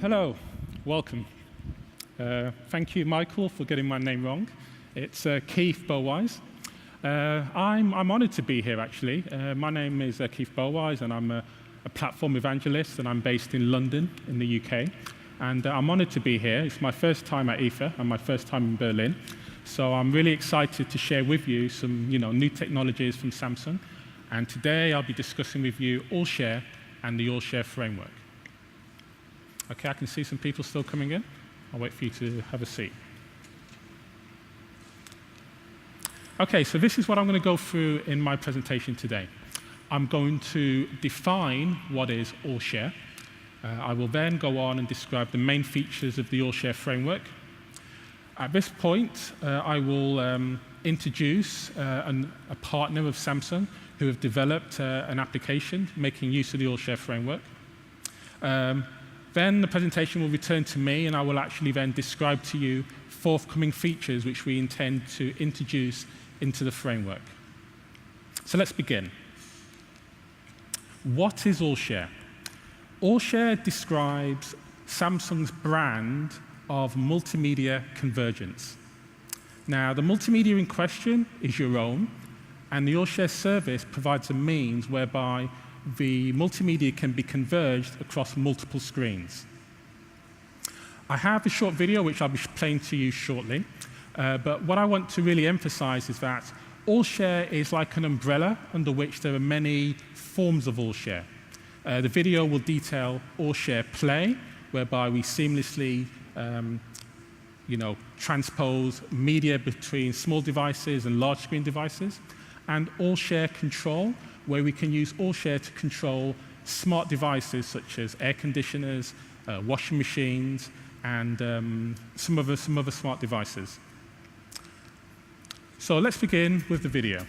Hello, welcome. Thank you, Michael, for getting my name wrong. It's Keith Bowise. I'm honored to be here, actually. My name is Keith Bowise, and I'm a platform evangelist, and I'm based in London, in the UK. And I'm honored to be here. It's my first time at IFA, and my first time in Berlin. So I'm really excited to share with you some new technologies from Samsung. And today I'll be discussing with you AllShare and the AllShare framework. Okay, I can see some people still coming in. I'll wait for you to have a seat. Okay, so this is what I'm going to go through in my presentation today. I'm going to define what is AllShare. I will then go on and describe the main features of the AllShare framework. At this point, I will introduce a partner of Samsung who have developed an application making use of the AllShare framework. Then the presentation will return to me, and I will actually then describe to you forthcoming features which we intend to introduce into the framework. So let's begin. What is AllShare? AllShare describes Samsung's brand of multimedia convergence. Now, the multimedia in question is your own, and the AllShare service provides a means whereby the multimedia can be converged across multiple screens. I have a short video which I'll be playing to you shortly, but what I want to really emphasize is that AllShare is like an umbrella under which there are many forms of AllShare. The video will detail AllShare Play, whereby we seamlessly transpose media between small devices and large screen devices, and AllShare Control, where we can use AllShare to control smart devices such as air conditioners, washing machines, and some other smart devices. So let's begin with the video.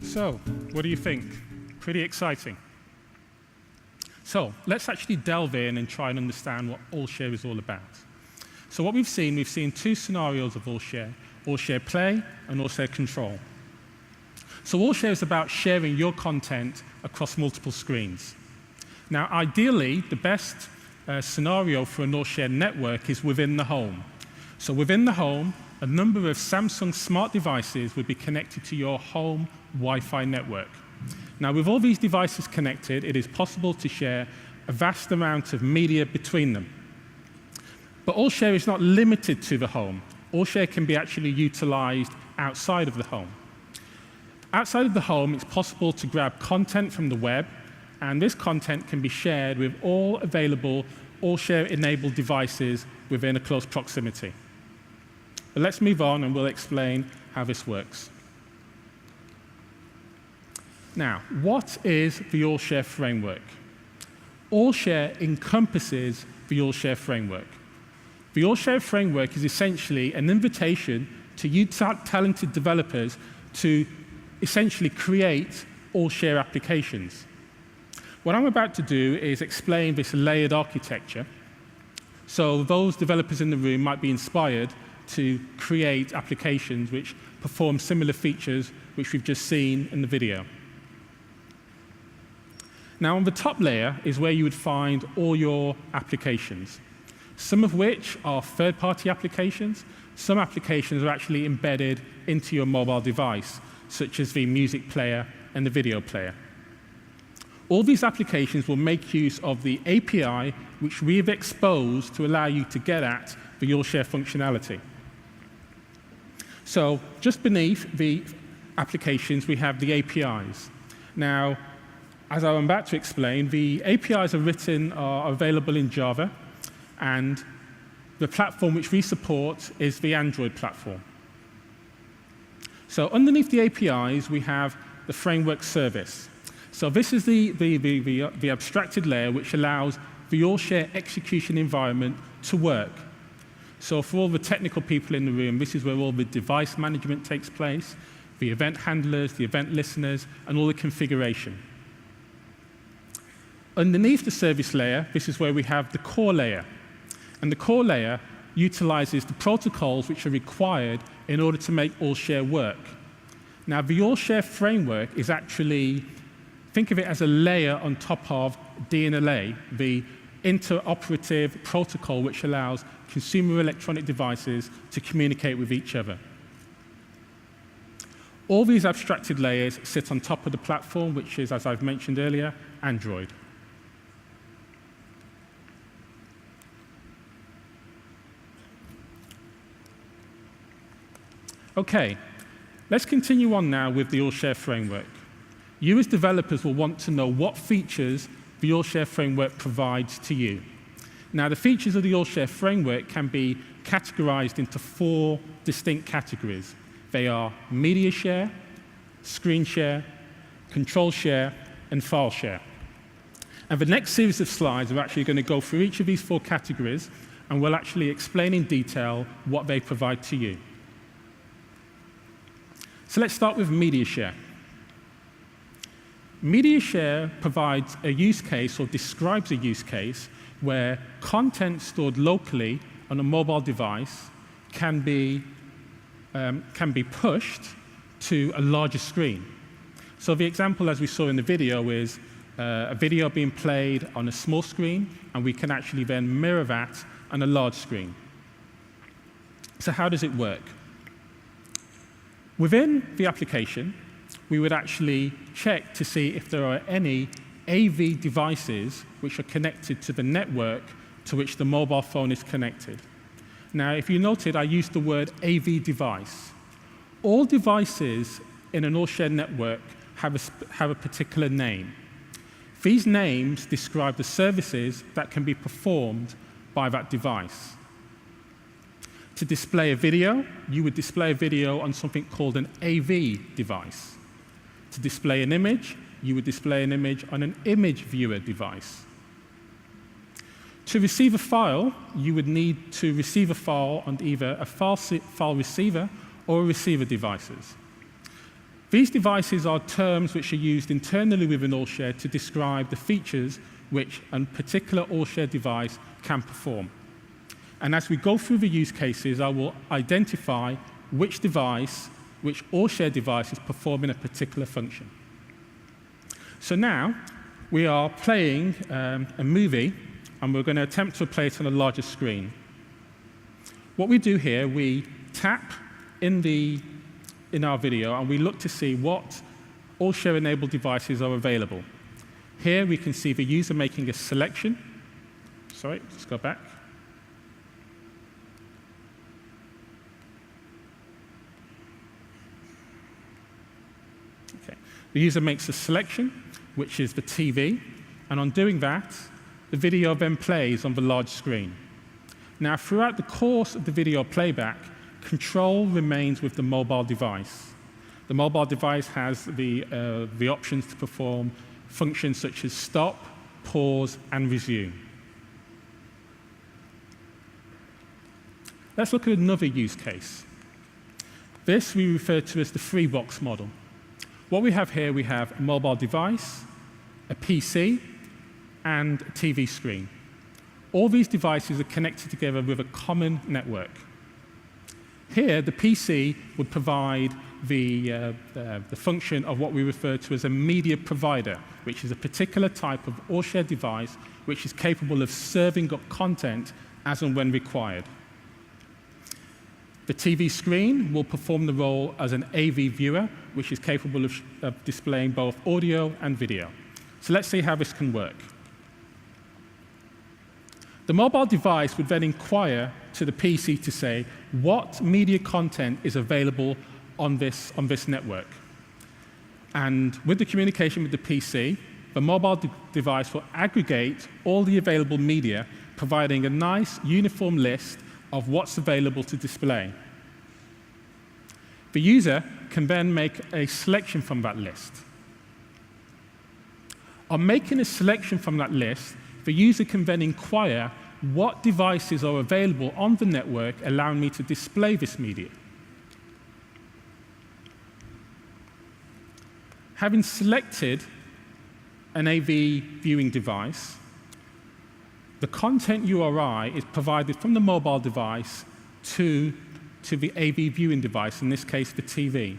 So, what do you think? Pretty exciting. So, let's actually delve in and try and understand what AllShare is all about. So what we've seen two scenarios of AllShare: AllShare Play and AllShare Control. So AllShare is about sharing your content across multiple screens. Now, ideally, the best scenario for an AllShare network is within the home. So within the home, a number of Samsung smart devices would be connected to your home Wi-Fi network. Now, with all these devices connected, it is possible to share a vast amount of media between them. But AllShare is not limited to the home. AllShare can be actually utilized outside of the home. Outside of the home, it's possible to grab content from the web, and this content can be shared with all available AllShare-enabled devices within a close proximity. But let's move on, and we'll explain how this works. Now, what is the AllShare framework? AllShare encompasses the AllShare framework. The AllShare framework is essentially an invitation to you talented developers to essentially create AllShare applications. What I'm about to do is explain this layered architecture, so those developers in the room might be inspired to create applications which perform similar features which we've just seen in the video. Now, on the top layer is where you would find all your applications, some of which are third-party applications. Some applications are actually embedded into your mobile device, such as the music player and the video player. All these applications will make use of the API which we have exposed to allow you to get at the AllShare functionality. So just beneath the applications, we have the APIs. Now, as I'm about to explain, the APIs are available in Java, and the platform which we support is the Android platform. So underneath the APIs, we have the framework service. So this is the abstracted layer which allows the AllShare execution environment to work. So for all the technical people in the room, this is where all the device management takes place, the event handlers, the event listeners, and all the configuration. Underneath the service layer, this is where we have the core layer. And the core layer utilizes the protocols which are required in order to make AllShare work. Now, the AllShare framework is actually, think of it as a layer on top of DNLA, the interoperative protocol which allows consumer electronic devices to communicate with each other. All these abstracted layers sit on top of the platform, which is, as I've mentioned earlier, Android. OK, let's continue on now with the AllShare framework. You as developers will want to know what features the AllShare framework provides to you. Now, the features of the AllShare framework can be categorized into 4 distinct categories. They are media share, screen share, control share, and file share. And the next series of slides are actually going to go through each of these 4 categories, and we'll actually explain in detail what they provide to you. So let's start with media share. Media share provides a use case or describes a use case where content stored locally on a mobile device can be pushed to a larger screen. So the example, as we saw in the video, is a video being played on a small screen, and we can actually then mirror that on a large screen. So how does it work? Within the application, we would actually check to see if there are any AV devices which are connected to the network to which the mobile phone is connected. Now, if you noted, I used the word AV device. All devices in an AllShare network have a particular name. These names describe the services that can be performed by that device. To display a video, you would display a video on something called an AV device. To display an image, you would display an image on an image viewer device. To receive a file, you would need to receive a file on either a file receiver or receiver devices. These devices are terms which are used internally within AllShare to describe the features which a particular AllShare device can perform. And as we go through the use cases, I will identify which AllShare device is performing a particular function. So now we are playing a movie, and we're going to attempt to play it on a larger screen. What we do here, we tap in our video, and we look to see what AllShare-enabled devices are available. Here we can see the user making a selection. Sorry, let's go back. The user makes a selection, which is the TV, and on doing that, the video then plays on the large screen. Now, throughout the course of the video playback, control remains with the mobile device. The mobile device has the options to perform functions such as stop, pause, and resume. Let's look at another use case. This we refer to as the three-box model. What we have here, we have a mobile device, a PC, and a TV screen. All these devices are connected together with a common network. Here, the PC would provide the function of what we refer to as a media provider, which is a particular type of AllShare device which is capable of serving up content as and when required. The TV screen will perform the role as an AV viewer, which is capable of displaying both audio and video. So let's see how this can work. The mobile device would then inquire to the PC to say what media content is available on this network. And with the communication with the PC, the mobile device will aggregate all the available media, providing a nice uniform list of what's available to display. The user can then make a selection from that list. On making a selection from that list, the user can then inquire what devices are available on the network allowing me to display this media. Having selected an AV viewing device, the content URI is provided from the mobile device to the AV viewing device, in this case the TV.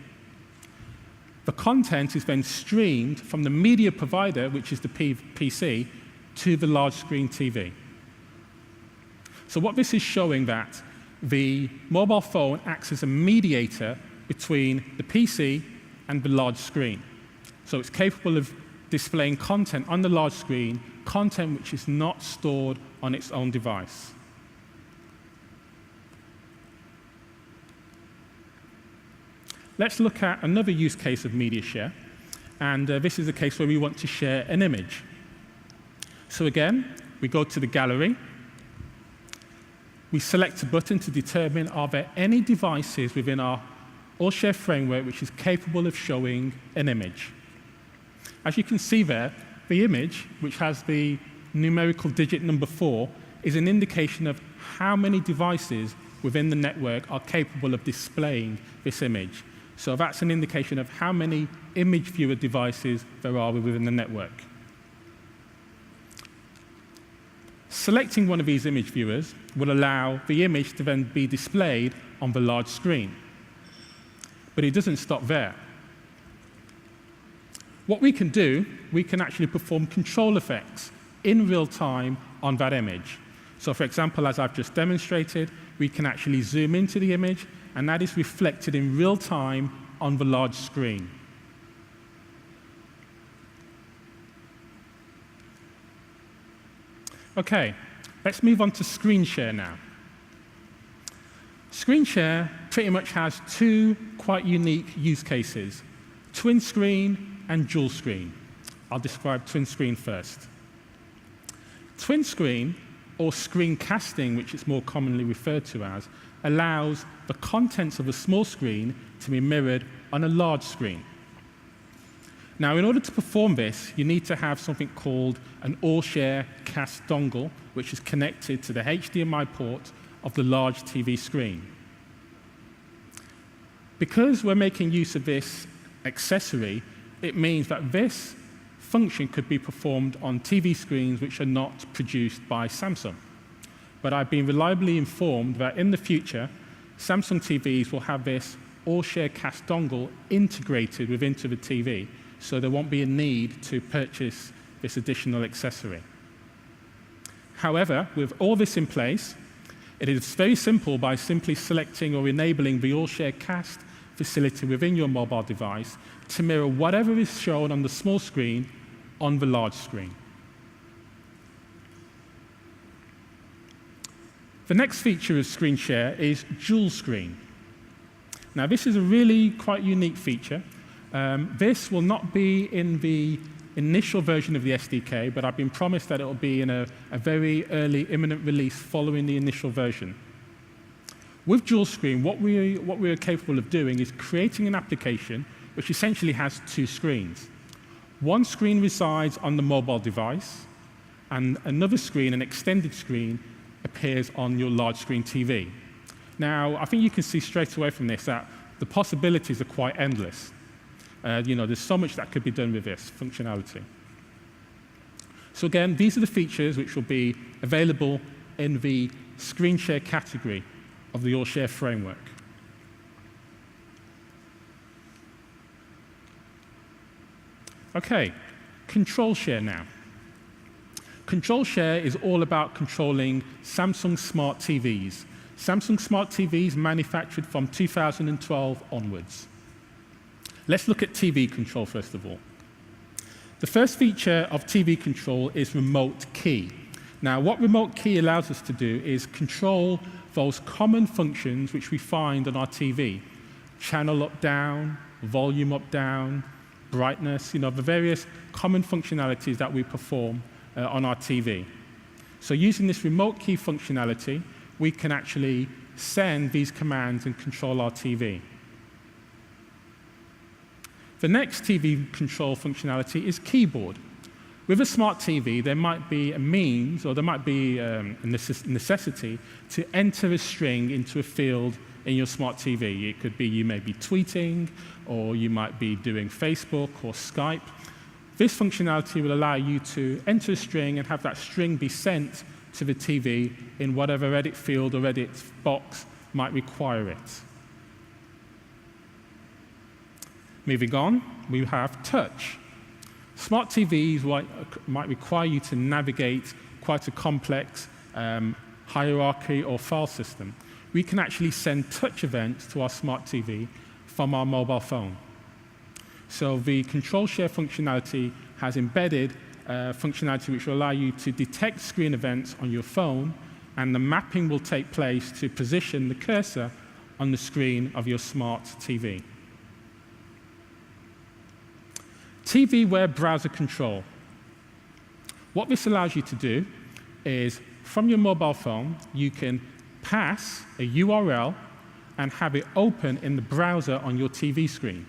The content is then streamed from the media provider, which is the PC, to the large screen TV. So what this is showing that the mobile phone acts as a mediator between the PC and the large screen. So it's capable of displaying content on the large screen, content which is not stored on its own device. Let's look at another use case of media share, and this is a case where we want to share an image. So again, we go to the gallery. We select a button to determine are there any devices within our AllShare framework which is capable of showing an image. As you can see there, the image, which has the numerical digit number 4, is an indication of how many devices within the network are capable of displaying this image. So that's an indication of how many image viewer devices there are within the network. Selecting one of these image viewers will allow the image to then be displayed on the large screen. But it doesn't stop there. What we can do, we can actually perform control effects in real time on that image. So for example, as I've just demonstrated, we can actually zoom into the image, and that is reflected in real time on the large screen. Okay, let's move on to screen share now. Screen share pretty much has two quite unique use cases, twin screen and dual screen. I'll describe twin screen first. Twin screen, or screencasting, which it's more commonly referred to as, allows the contents of a small screen to be mirrored on a large screen. Now, in order to perform this, you need to have something called an AllShare cast dongle, which is connected to the HDMI port of the large TV screen. Because we're making use of this accessory, it means that this function could be performed on TV screens which are not produced by Samsung. But I've been reliably informed that in the future, Samsung TVs will have this AllShare cast dongle integrated within the TV, so there won't be a need to purchase this additional accessory. However, with all this in place, it is very simple by simply selecting or enabling the AllShare cast facility within your mobile device to mirror whatever is shown on the small screen on the large screen. The next feature of screen share is dual screen. Now, this is a really quite unique feature. This will not be in the initial version of the SDK, but I've been promised that it will be in a very early, imminent release following the initial version. With dual screen, what we are capable of doing is creating an application which essentially has two screens. One screen resides on the mobile device, and another screen, an extended screen, appears on your large screen TV. Now, I think you can see straight away from this that the possibilities are quite endless. There's so much that could be done with this functionality. So again, these are the features which will be available in the screen share category of the AllShare framework. Okay, control share now. Control share is all about controlling Samsung smart TVs. Samsung smart TVs manufactured from 2012 onwards. Let's look at TV control first of all. The first feature of TV control is remote key. Now, what remote key allows us to do is control those common functions which we find on our TV. Channel up, down, volume up, down, brightness, the various common functionalities that we perform on our TV. So using this remote key functionality, we can actually send these commands and control our TV. The next TV control functionality is keyboard. With a smart TV, there might be a means, or there might be a necessity to enter a string into a field in your smart TV. It could be you may be tweeting, or you might be doing Facebook or Skype. This functionality will allow you to enter a string and have that string be sent to the TV in whatever edit field or edit box might require it. Moving on, we have touch. Smart TVs might require you to navigate quite a complex hierarchy or file system. We can actually send touch events to our smart TV from our mobile phone. So the control share functionality has embedded functionality which will allow you to detect screen events on your phone, and the mapping will take place to position the cursor on the screen of your smart TV. TV web browser control. What this allows you to do is, from your mobile phone, you can pass a URL and have it open in the browser on your TV screen.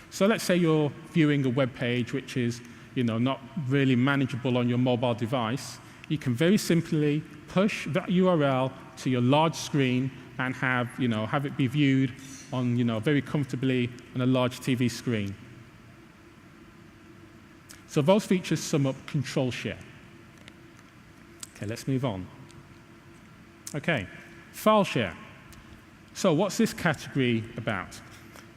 So let's say you're viewing a web page which is not really manageable on your mobile device. You can very simply push that URL to your large screen and have it be viewed on very comfortably on a large TV screen. So those features sum up control share. Okay, let's move on. Okay, file share. So what's this category about?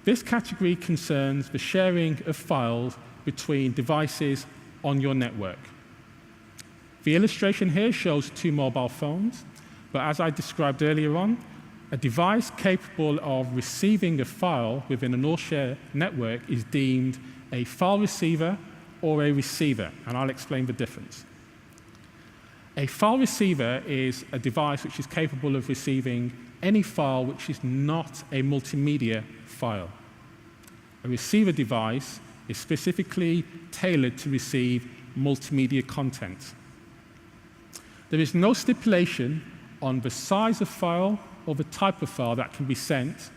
This category concerns the sharing of files between devices on your network. The illustration here shows two mobile phones, but as I described earlier on, a device capable of receiving a file within an AllShare network is deemed a file receiver or a receiver, and I'll explain the difference. A file receiver is a device which is capable of receiving any file which is not a multimedia file. A receiver device is specifically tailored to receive multimedia content. There is no stipulation on the size of file or the type of file that can be sent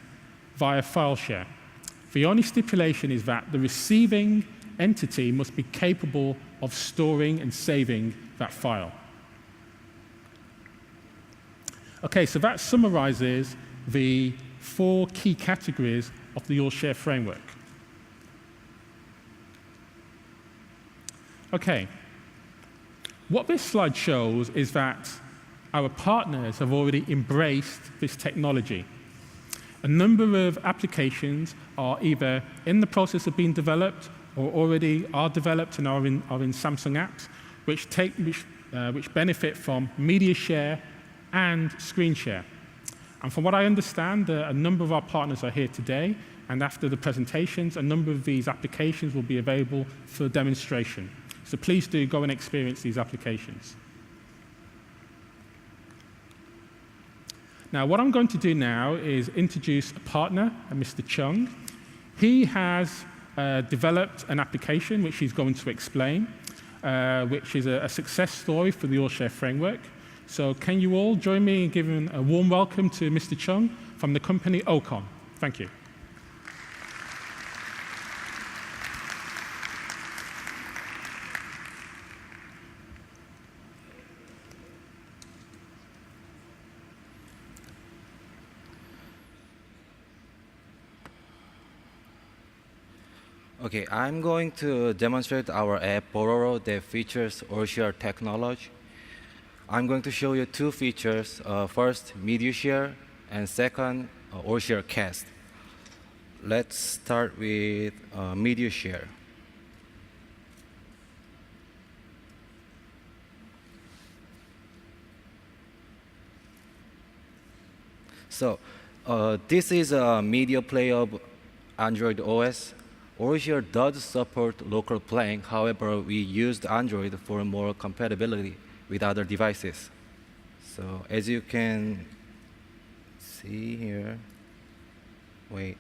via file share. The only stipulation is that the receiving entity must be capable of storing and saving that file. Okay, so that summarizes the 4 key categories of the AllShare framework. Okay, what this slide shows is that our partners have already embraced this technology. A number of applications are either in the process of being developed or already are developed and are in Samsung apps, which benefit from media share and screen share. And from what I understand, a number of our partners are here today, and after the presentations, a number of these applications will be available for demonstration. So please do go and experience these applications. Now, what I'm going to do now is introduce a partner, Mr. Chung. He has developed an application which he's going to explain, which is a success story for the AllShare framework. So can you all join me in giving a warm welcome to Mr. Chung from the company Ocon. Thank you. Okay, I'm going to demonstrate our app Bororo that features AllShare technology. I'm going to show you two features. First, Media Share, and second, AllShare Cast. Let's start with Media Share. So, this is a media player of Android OS. AllShare does support local playing. However, we used Android for more compatibility with other devices. So, as you can see here, wait.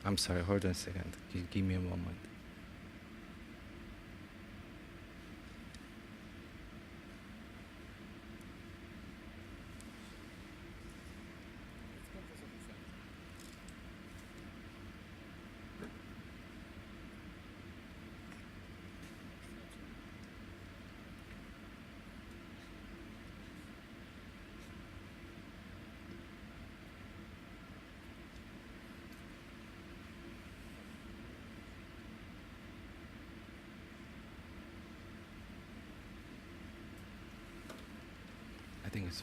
I'm sorry, hold on a second. Give me a moment. I think it's.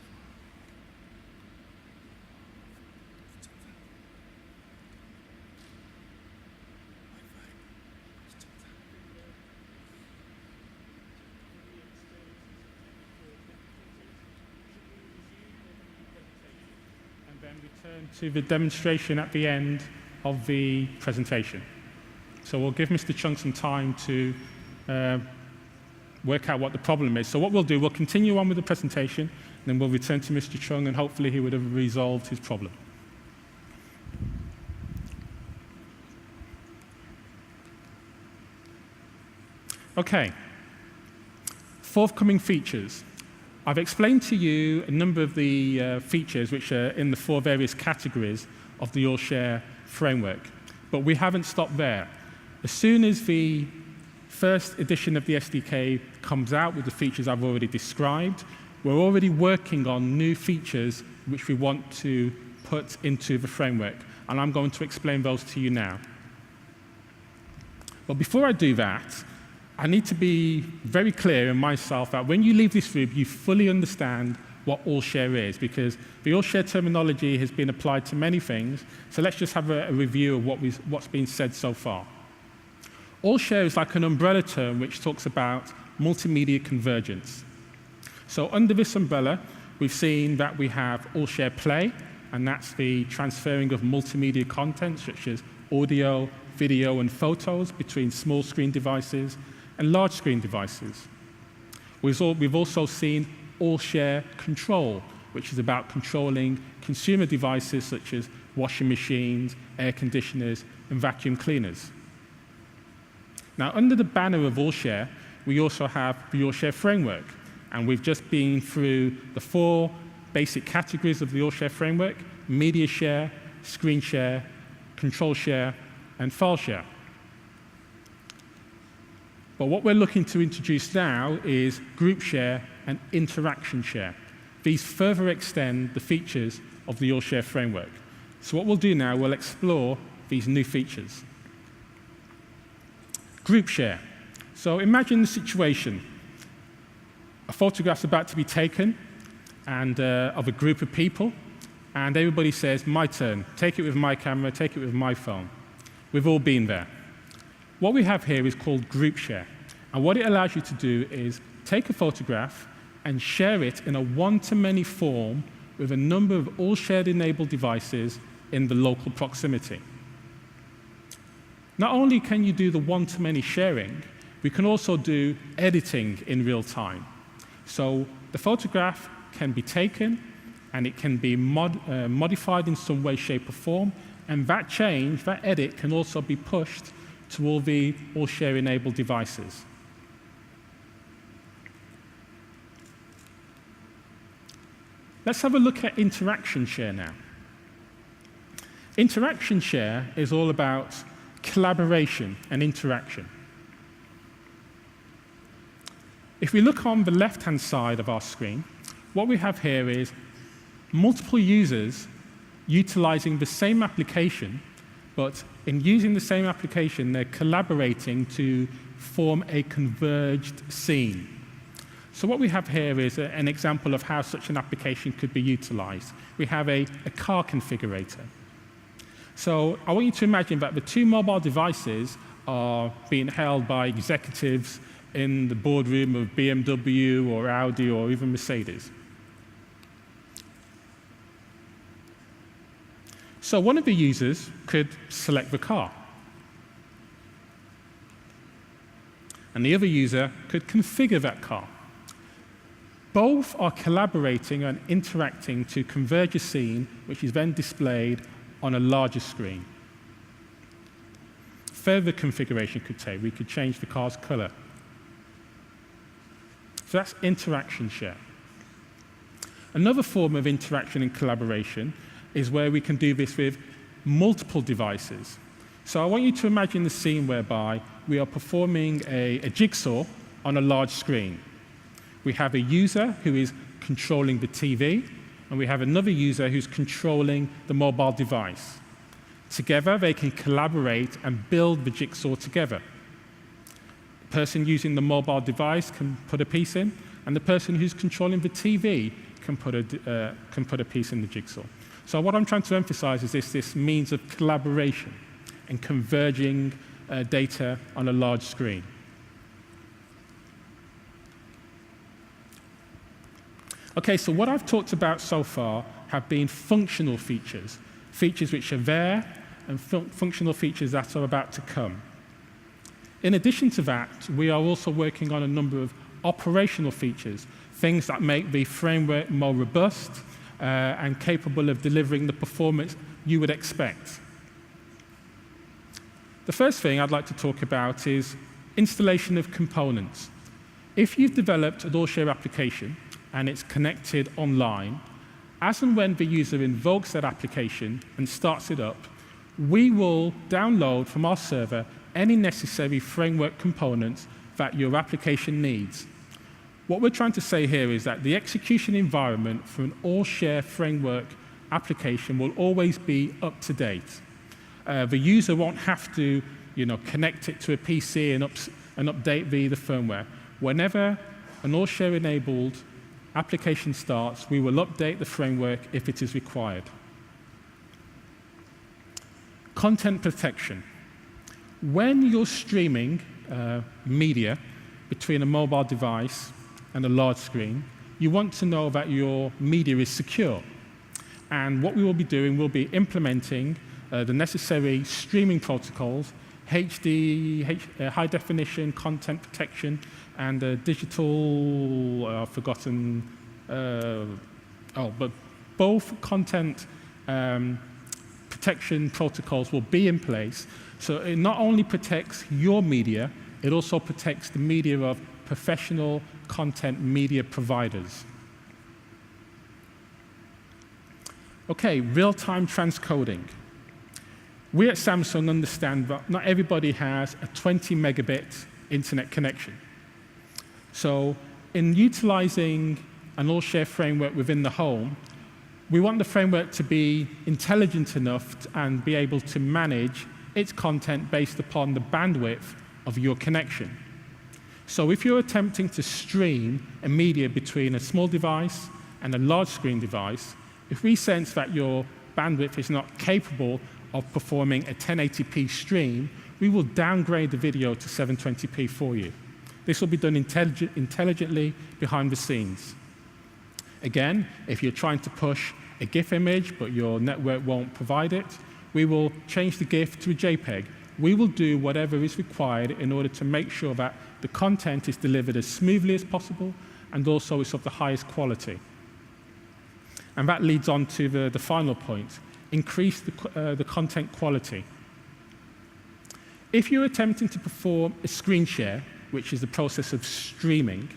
And then return to the demonstration at the end of the presentation. So we'll give Mr. Chung some time to work out what the problem is. So what we'll do, we'll continue on with the presentation, then we'll return to Mr. Chung, and hopefully he would have resolved his problem. Okay, forthcoming features. I've explained to you a number of the features which are in the four various categories of the AllShare framework, but we haven't stopped there. As soon as the first edition of the SDK comes out with the features I've already described, we're already working on new features which we want to put into the framework, and I'm going to explain those to you now. But before I do that, I need to be very clear in myself that when you leave this room, you fully understand what AllShare is, because the AllShare terminology has been applied to many things, so let's just have a review of what's been said so far. AllShare is like an umbrella term which talks about multimedia convergence. So under this umbrella, we've seen that we have AllShare Play, and that's the transferring of multimedia content such as audio, video, and photos between small screen devices and large screen devices. We've also seen AllShare Control, which is about controlling consumer devices such as washing machines, air conditioners, and vacuum cleaners. Now, under the banner of AllShare, we also have the AllShare framework, and we've just been through the four basic categories of the AllShare framework: media share, screen share, control share, and file share. But what we're looking to introduce now is group share and interaction share. These further extend the features of the AllShare framework. So what we'll do now, we'll explore these new features. Group share. So imagine the situation. A photograph's about to be taken and of a group of people, and everybody says, my turn, take it with my camera, take it with my phone. We've all been there. What we have here is called group share, and what it allows you to do is take a photograph and share it in a one-to-many form with a number of AllShare-enabled devices in the local proximity. Not only can you do the one-to-many sharing, we can also do editing in real time. So the photograph can be taken, and it can be modified in some way, shape, or form, and that change, that edit, can also be pushed to all the AllShare-enabled devices. Let's have a look at interaction share now. Interaction share is all about collaboration and interaction. If we look on the left-hand side of our screen, what we have here is multiple users utilizing the same application, but in using the same application, they're collaborating to form a converged scene. So what we have here is an example of how such an application could be utilized. We have a car configurator. So I want you to imagine that the two mobile devices are being held by executives in the boardroom of BMW or Audi or even Mercedes. So one of the users could select the car. And the other user could configure that car. Both are collaborating and interacting to converge a scene, which is then displayed on a larger screen. Further configuration could take, we could change the car's color. So that's interaction share. Another form of interaction and collaboration is where we can do this with multiple devices. So I want you to imagine the scene whereby we are performing a jigsaw on a large screen. We have a user who is controlling the TV, and we have another user who's controlling the mobile device. Together, they can collaborate and build the jigsaw together. The person using the mobile device can put a piece in, and the person who's controlling the TV can put a piece in the jigsaw. So what I'm trying to emphasize is this means of collaboration and converging data on a large screen. Okay, so what I've talked about so far have been functional features, features which are there and functional features that are about to come. In addition to that, we are also working on a number of operational features, things that make the framework more robust and capable of delivering the performance you would expect. The first thing I'd like to talk about is installation of components. If you've developed an AllShare application and it's connected online, as and when the user invokes that application and starts it up, we will download from our server any necessary framework components that your application needs. What we're trying to say here is that the execution environment for an AllShare framework application will always be up to date. The user won't have to, connect it to a PC and update the firmware. Whenever an AllShare-enabled application starts, we will update the framework if it is required. Content protection. When you're streaming media between a mobile device and a large screen, you want to know that your media is secure. And what we will be doing, we'll be implementing the necessary streaming protocols, HD, high definition content protection, and digital, I've forgotten, but both content protection protocols will be in place. So it not only protects your media, it also protects the media of professional content media providers. Okay, real-time transcoding. We at Samsung understand that not everybody has a 20 megabit internet connection. So in utilizing an AllShare framework within the home, we want the framework to be intelligent enough and be able to manage its content based upon the bandwidth of your connection. So if you're attempting to stream a media between a small device and a large screen device, if we sense that your bandwidth is not capable of performing a 1080p stream, we will downgrade the video to 720p for you. This will be done intelligently behind the scenes. Again, if you're trying to push a GIF image but your network won't provide it, we will change the GIF to a JPEG. We will do whatever is required in order to make sure that the content is delivered as smoothly as possible and also it's of the highest quality. And that leads on to the final point, increase the content quality. If you're attempting to perform a screen share, which is the process of streaming,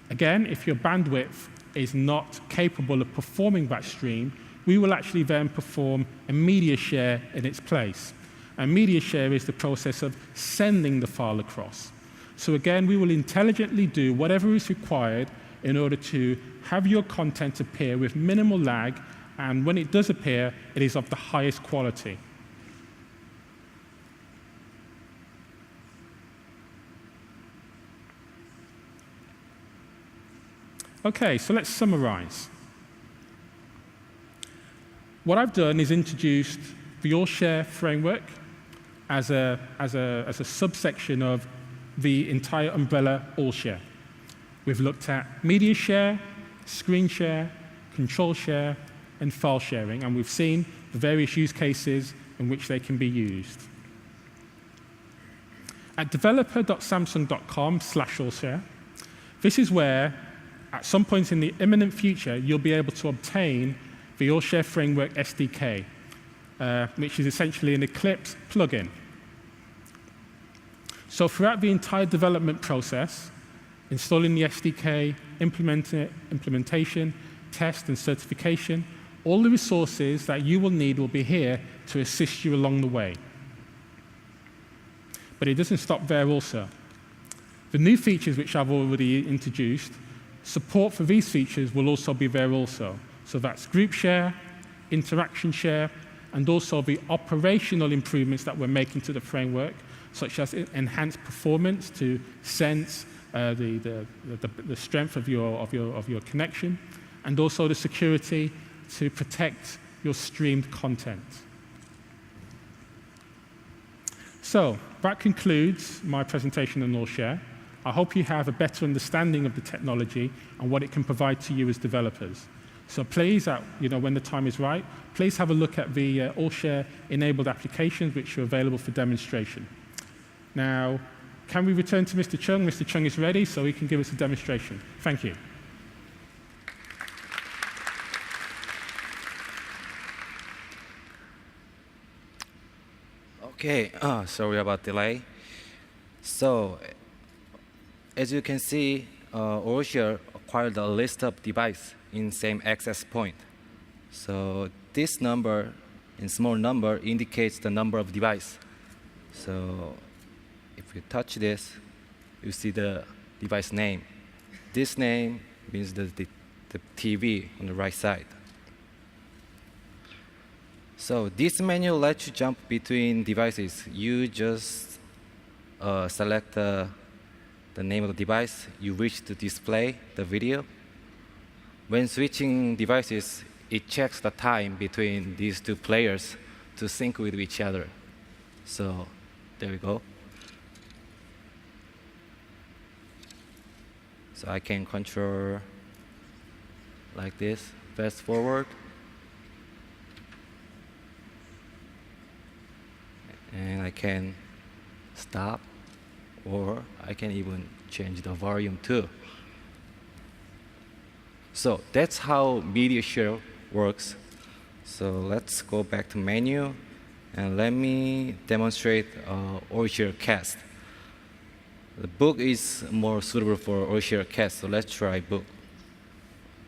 again, if your bandwidth is not capable of performing that stream, we will actually then perform a media share in its place. And media share is the process of sending the file across. So again, we will intelligently do whatever is required in order to have your content appear with minimal lag, and when it does appear, it is of the highest quality. Okay, so let's summarize. What I've done is introduced the AllShare framework as a subsection of the entire umbrella AllShare. We've looked at media share, screen share, control share, and file sharing, and we've seen the various use cases in which they can be used. At developer.samsung.com/AllShare, this is where, at some point in the imminent future, you'll be able to obtain the AllShare Framework SDK, which is essentially an Eclipse plugin. So throughout the entire development process, installing the SDK, implementation, test, and certification, all the resources that you will need will be here to assist you along the way. But it doesn't stop there also. The new features which I've already introduced, support for these features will also be there also. So that's group share, interaction share, and also the operational improvements that we're making to the framework, such as enhanced performance to sense the strength of your connection, and also the security to protect your streamed content. So that concludes my presentation on AllShare. I hope you have a better understanding of the technology and what it can provide to you as developers. So please, when the time is right, please have a look at the AllShare-enabled applications which are available for demonstration. Now, can we return to Mr. Chung? Mr. Chung is ready, so he can give us a demonstration. Thank you. Okay, sorry about delay. So, as you can see, AllShare acquired a list of devices in same access point. So this number, in small number, indicates the number of devices. So if you touch this, you see the device name. This name means the TV on the right side. So this menu lets you jump between devices. You just select the name of the device you wish to display the video. When switching devices, it checks the time between these two players to sync with each other. So there we go. So I can control like this, fast forward. And I can stop, or I can even change the volume too. So that's how media share works. So let's go back to menu, and let me demonstrate AllShare Cast. The book is more suitable for AllShare Cast, so let's try book.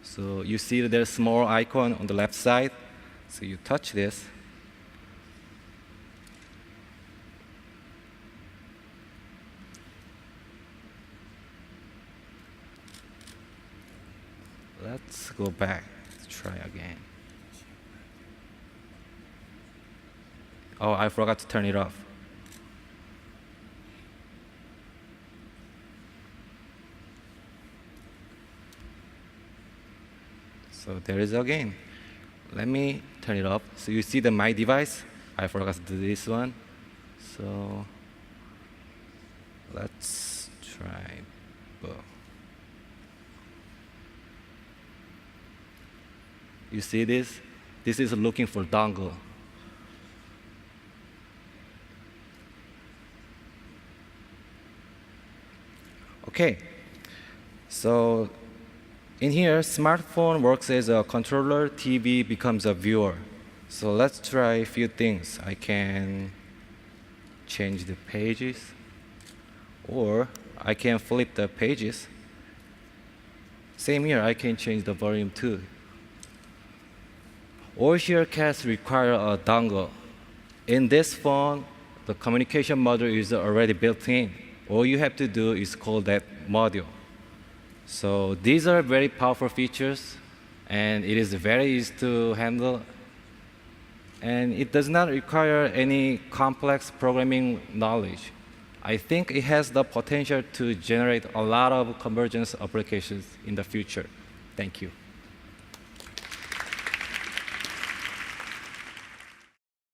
So you see that there's a small icon on the left side. So you touch this. Let's go back. Let's try again. Oh, I forgot to turn it off. So there is again. Let me turn it off. So you see the My Device. I forgot to do this one. So let's try both. You see this? This is looking for dongle. Okay, so in here, smartphone works as a controller, TV becomes a viewer. So let's try a few things. I can change the pages, or I can flip the pages. Same here, I can change the volume too. AllShare cats require a dongle. In this phone, the communication module is already built in. All you have to do is call that module. So these are very powerful features, and it is very easy to handle. And it does not require any complex programming knowledge. I think it has the potential to generate a lot of convergence applications in the future. Thank you.